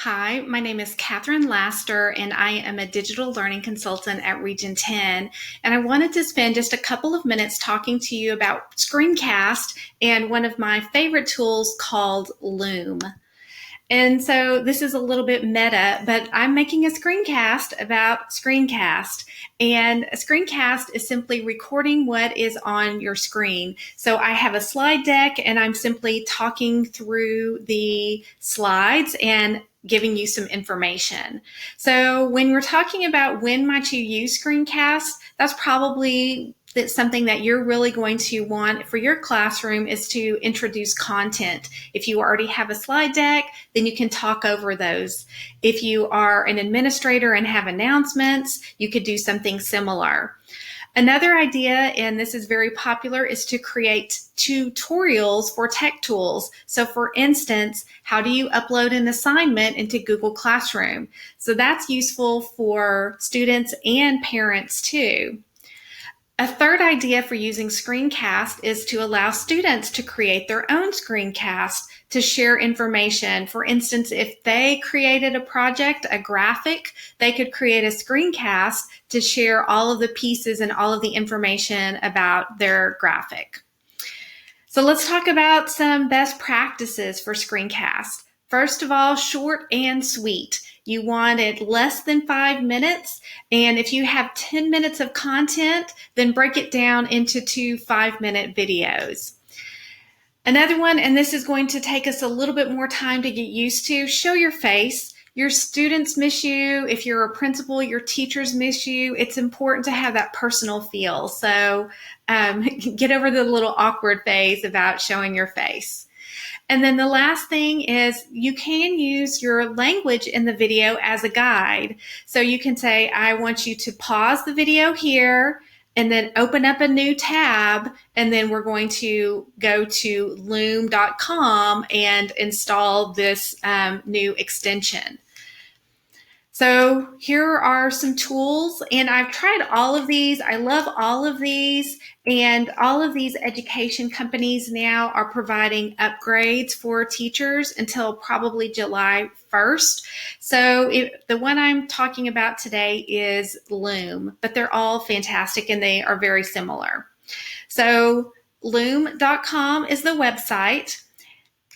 Hi, my name is Catherine Laster, and I am a digital learning consultant at Region 10. And I wanted to spend just a couple of minutes talking to you about Screencast and one of my favorite tools called Loom. And so this is a little bit meta, but I'm making a screencast about Screencast. And a screencast is simply recording what is on your screen. So I have a slide deck and I'm simply talking through the slides and giving you some information. So when we're talking about when might you use screencasts, that's probably something that you're really going to want for your classroom is to introduce content. If you already have a slide deck, then you can talk over those. If you are an administrator and have announcements, you could do something similar. Another idea, and this is very popular, is to create tutorials for tech tools. So for instance, how do you upload an assignment into Google Classroom? So that's useful for students and parents too. A third idea for using Screencast is to allow students to create their own screencast to share information. For instance, if they created a project, a graphic, they could create a screencast to share all of the pieces and all of the information about their graphic. So let's talk about some best practices for Screencast. First of all, short and sweet. You want it less than 5 minutes. And if you have 10 minutes of content, then break it down into 2 5-minute videos. Another one, and this is going to take us a little bit more time to get used to, show your face. Your students miss you. If you're a principal, your teachers miss you. It's important to have that personal feel. So get over the little awkward phase about showing your face. And then the last thing is you can use your language in the video as a guide. So you can say, I want you to pause the video here and then open up a new tab. And then we're going to go to Loom.com and install this new extension. So here are some tools, and I've tried all of these. I love all of these, and all of these education companies now are providing upgrades for teachers until probably July 1st. So the one I'm talking about today is Loom, but they're all fantastic and they are very similar. So Loom.com is the website.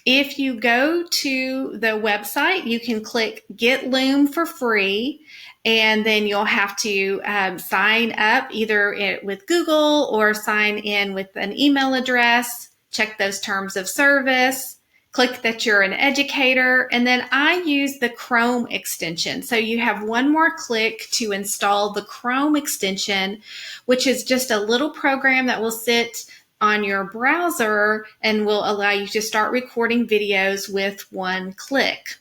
If you go to the website, you can click Get Loom for free, and then you'll have to sign up either with Google or sign in with an email address, check those terms of service, click that you're an educator, and then I use the Chrome extension. So you have one more click to install the Chrome extension, which is just a little program that will sit on your browser and will allow you to start recording videos with one click.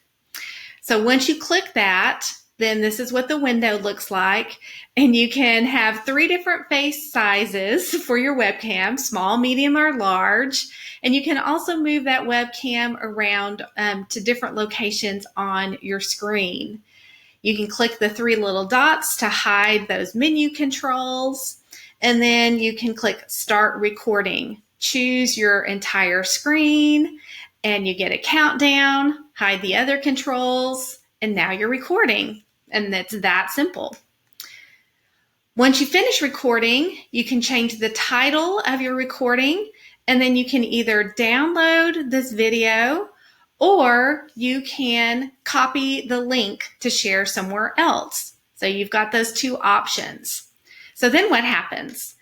So once you click that, then this is what the window looks like. And you can have 3 different face sizes for your webcam, small, medium, or large. And you can also move that webcam around to different locations on your screen. You can click the 3 little dots to hide those menu controls. And then you can click Start Recording. Choose your entire screen, and you get a countdown, hide the other controls, and now you're recording. And it's that simple. Once you finish recording, you can change the title of your recording, and then you can either download this video or you can copy the link to share somewhere else. So you've got those 2 options. So then what happens?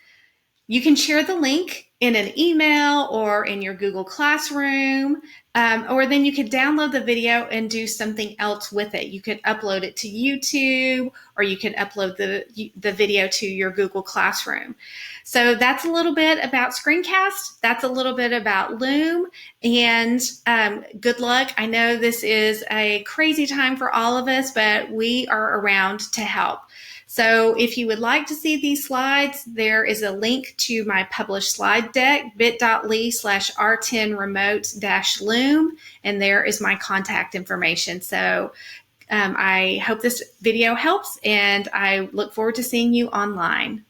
You can share the link in an email or in your Google Classroom, or then you could download the video and do something else with it. You could upload it to YouTube, or you can upload the video to your Google Classroom. So that's a little bit about Screencast. That's a little bit about Loom, and good luck. I know this is a crazy time for all of us, but we are around to help. So if you would like to see these slides, there is a link to my published slide deck, bit.ly/r10remote-loom, and there is my contact information. So I hope this video helps, and I look forward to seeing you online.